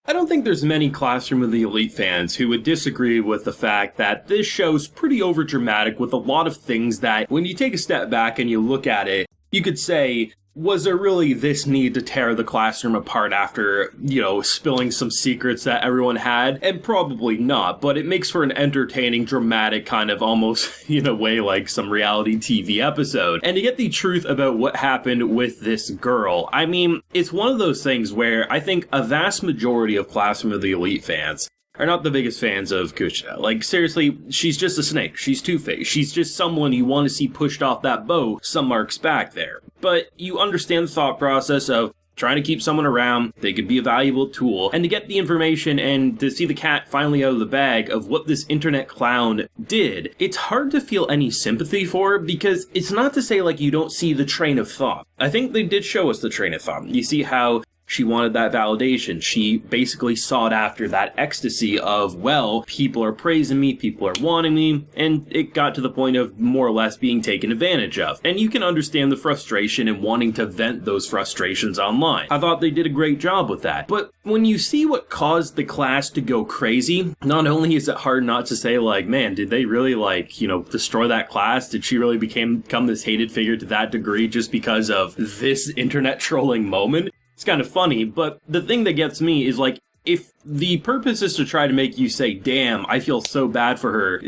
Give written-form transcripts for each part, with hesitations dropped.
I don't think there's many Classroom of the Elite fans who would disagree with the fact that this show's pretty overdramatic with a lot of things that, when you take a step back and you look at it, you could say, was there really this need to tear the classroom apart after, spilling some secrets that everyone had? And probably not, but it makes for an entertaining, dramatic kind of almost, in a way, like some reality TV episode. And to get the truth about what happened with this girl, I mean, it's one of those things where I think a vast majority of Classroom of the Elite fans are not the biggest fans of Kushida. Like, seriously, she's just a snake. She's Two-Faced. She's just someone you want to see pushed off that boat some marks back there. But you understand the thought process of trying to keep someone around, they could be a valuable tool, and to get the information and to see the cat finally out of the bag of what this internet clown did, it's hard to feel any sympathy for her because it's not to say like you don't see the train of thought. I think they did show us the train of thought. You see how she wanted that validation. She basically sought after that ecstasy of, well, people are praising me, people are wanting me, and it got to the point of more or less being taken advantage of. And you can understand the frustration and wanting to vent those frustrations online. I thought they did a great job with that. But when you see what caused the class to go crazy, not only is it hard not to say, like, man, did they really, destroy that class? Did she really become this hated figure to that degree just because of this internet trolling moment? It's kind of funny, but the thing that gets me is, like, if the purpose is to try to make you say, damn, I feel so bad for her,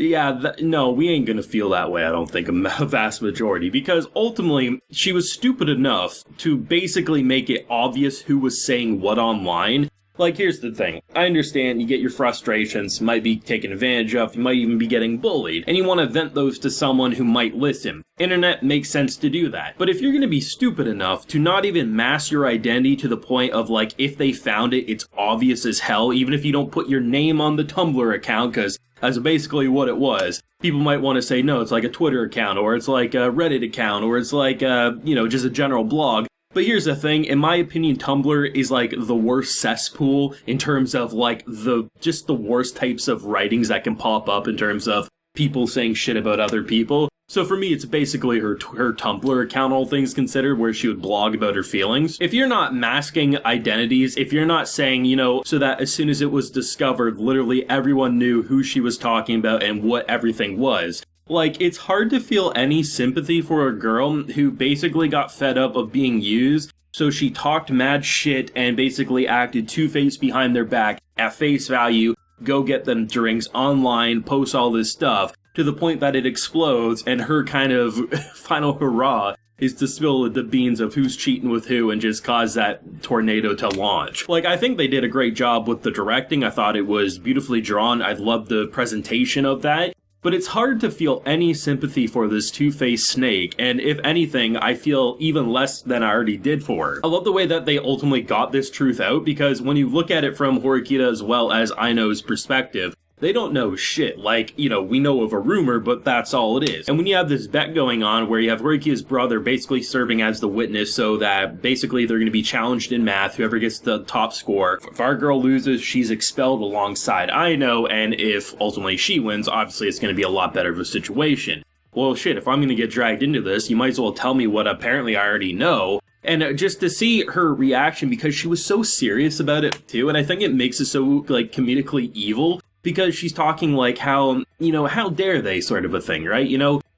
no, we ain't gonna feel that way, I don't think, a vast majority, because ultimately, she was stupid enough to basically make it obvious who was saying what online. Like, here's the thing. I understand you get your frustrations, might be taken advantage of, you might even be getting bullied, and you want to vent those to someone who might listen. Internet makes sense to do that. But if you're going to be stupid enough to not even mask your identity to the point of, like, if they found it, it's obvious as hell, even if you don't put your name on the Tumblr account, because that's basically what it was. People might want to say, no, it's like a Twitter account, or it's like a Reddit account, or it's like, just a general blog. But here's the thing, in my opinion, Tumblr is like the worst cesspool in terms of like the worst types of writings that can pop up in terms of people saying shit about other people. So for me, it's basically her Tumblr account, all things considered, where she would blog about her feelings. If you're not masking identities, if you're not saying, so that as soon as it was discovered, literally everyone knew who she was talking about and what everything was, like, it's hard to feel any sympathy for a girl who basically got fed up of being used, so she talked mad shit and basically acted Two-Faced behind their back at face value, go get them drinks online, post all this stuff, to the point that it explodes, and her kind of final hurrah is to spill the beans of who's cheating with who and just cause that tornado to launch. Like, I think they did a great job with the directing. I thought it was beautifully drawn. I loved the presentation of that. But it's hard to feel any sympathy for this Two-Faced snake, and if anything, I feel even less than I already did for her. I love the way that they ultimately got this truth out, because when you look at it from Horikita as well as Aino's perspective, they don't know shit. Like, we know of a rumor, but that's all it is. And when you have this bet going on where you have Horikita's brother basically serving as the witness so that basically they're going to be challenged in math, whoever gets the top score. If our girl loses, she's expelled alongside Aino, and if ultimately she wins, obviously it's going to be a lot better of a situation. Well, shit, if I'm going to get dragged into this, you might as well tell me what apparently I already know. And just to see her reaction, because she was so serious about it too, and I think it makes it so, like, comedically evil. Because she's talking like how dare they sort of a thing, right?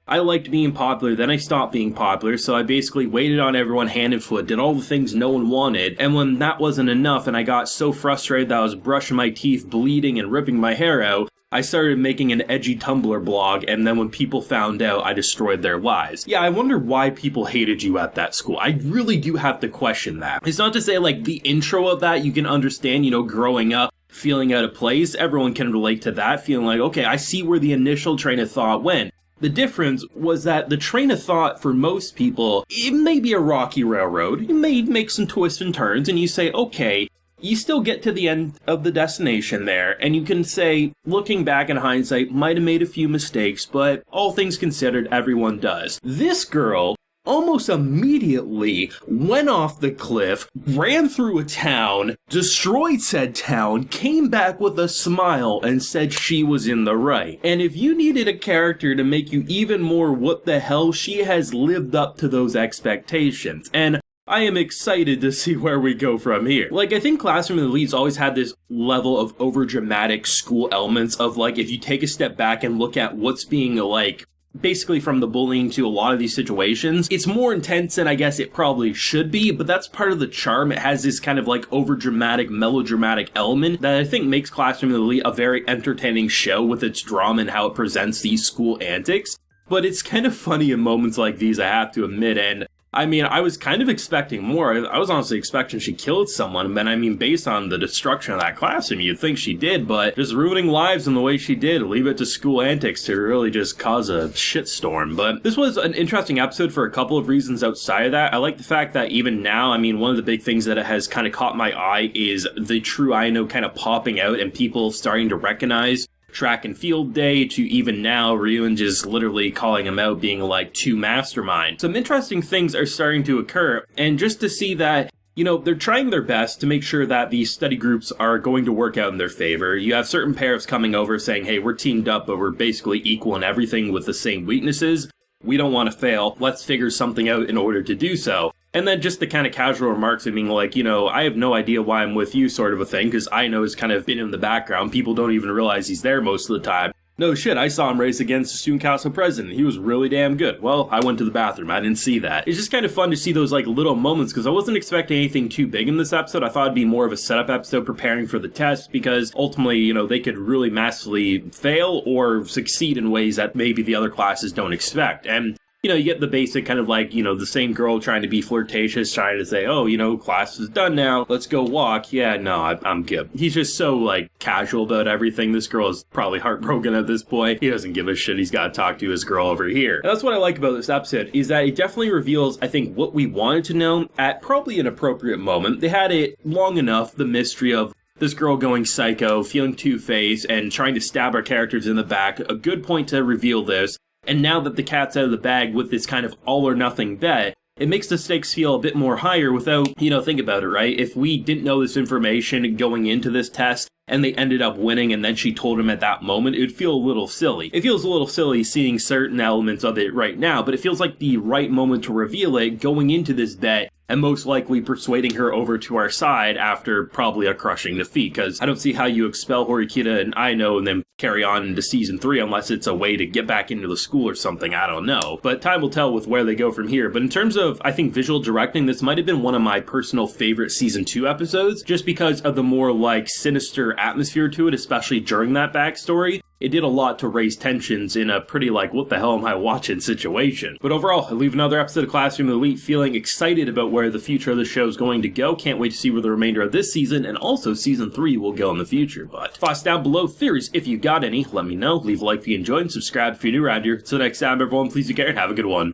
I liked being popular, then I stopped being popular, so I basically waited on everyone hand and foot, did all the things no one wanted, and when that wasn't enough and I got so frustrated that I was brushing my teeth, bleeding, and ripping my hair out, I started making an edgy Tumblr blog, and then when people found out, I destroyed their lives. Yeah, I wonder why people hated you at that school. I really do have to question that. It's not to say, like, the intro of that you can understand, growing up, feeling out of place. Everyone can relate to that, feeling like, okay, I see where the initial train of thought went. The difference was that the train of thought for most people, it may be a rocky railroad, it may make some twists and turns, and you say, okay, you still get to the end of the destination there, and you can say, looking back in hindsight, might have made a few mistakes, but all things considered, everyone does. This girl almost immediately went off the cliff, ran through a town, destroyed said town, came back with a smile, and said she was in the right. And if you needed a character to make you even more what the hell, she has lived up to those expectations. And I am excited to see where we go from here. Like, I think Classroom of the Elite's always had this level of overdramatic school elements of, like, if you take a step back and look at what's being, like, basically from the bullying to a lot of these situations, it's more intense than I guess it probably should be, but that's part of the charm. It has this kind of, like, overdramatic, melodramatic element that I think makes Classroom of the Elite a very entertaining show with its drama and how it presents these school antics. But it's kind of funny in moments like these, I have to admit, and I mean, I was kind of expecting more. I was honestly expecting she killed someone, but I mean, based on the destruction of that classroom, you'd think she did, but just ruining lives in the way she did, leave it to school antics to really just cause a shitstorm. But this was an interesting episode for a couple of reasons outside of that. I like the fact that even now, I mean, one of the big things that has kind of caught my eye is the true Aino kind of popping out and people starting to recognize track and field day to even now Ryuan just literally calling him out being like too mastermind. Some interesting things are starting to occur, and just to see that, you know, they're trying their best to make sure that these study groups are going to work out in their favor. You have certain pairs coming over saying, hey, we're teamed up, but we're basically equal in everything with the same weaknesses. We don't want to fail. Let's figure something out in order to do so. And then just the kind of casual remarks of being like, you know, I have no idea why I'm with you sort of a thing, because I know has kind of been in the background. People don't even realize he's there most of the time. No shit, I saw him race against the student council president. He was really damn good. Well, I went to the bathroom. I didn't see that. It's just kind of fun to see those like little moments, because I wasn't expecting anything too big in this episode. I thought it'd be more of a setup episode preparing for the test, because ultimately, you know, they could really massively fail or succeed in ways that maybe the other classes don't expect. And you know, you get the basic kind of like, you know, the same girl trying to be flirtatious, trying to say, oh, you know, class is done now, let's go walk. Yeah, no, I'm good. He's just so, like, casual about everything. This girl is probably heartbroken at this point. He doesn't give a shit. He's got to talk to his girl over here. And that's what I like about this episode, is that it definitely reveals, I think, what we wanted to know at probably an appropriate moment. They had it long enough, the mystery of this girl going psycho, feeling two-faced, and trying to stab our characters in the back. A good point to reveal this. And now that the cat's out of the bag with this kind of all-or-nothing bet, it makes the stakes feel a bit more higher without, you know, think about it, right? If we didn't know this information going into this test, and they ended up winning, and then she told him at that moment, it would feel a little silly. It feels a little silly seeing certain elements of it right now, but it feels like the right moment to reveal it going into this bet, and most likely persuading her over to our side after probably a crushing defeat, because I don't see how you expel Horikita and Aino and then carry on into Season 3 unless it's a way to get back into the school or something, I don't know. But time will tell with where they go from here. But in terms of, I think, visual directing, this might have been one of my personal favorite Season 2 episodes, just because of the more, like, sinister atmosphere to it, especially during that backstory. It did a lot to raise tensions in a pretty, like, what the hell am I watching situation. But overall, I leave another episode of Classroom of the Elite feeling excited about where the future of the show is going to go. Can't wait to see where the remainder of this season and also Season 3 will go in the future. But thoughts down below, theories if you got any, let me know. Leave a like if you enjoyed and subscribe if you're new around here. Till next time, everyone, please take care and have a good one.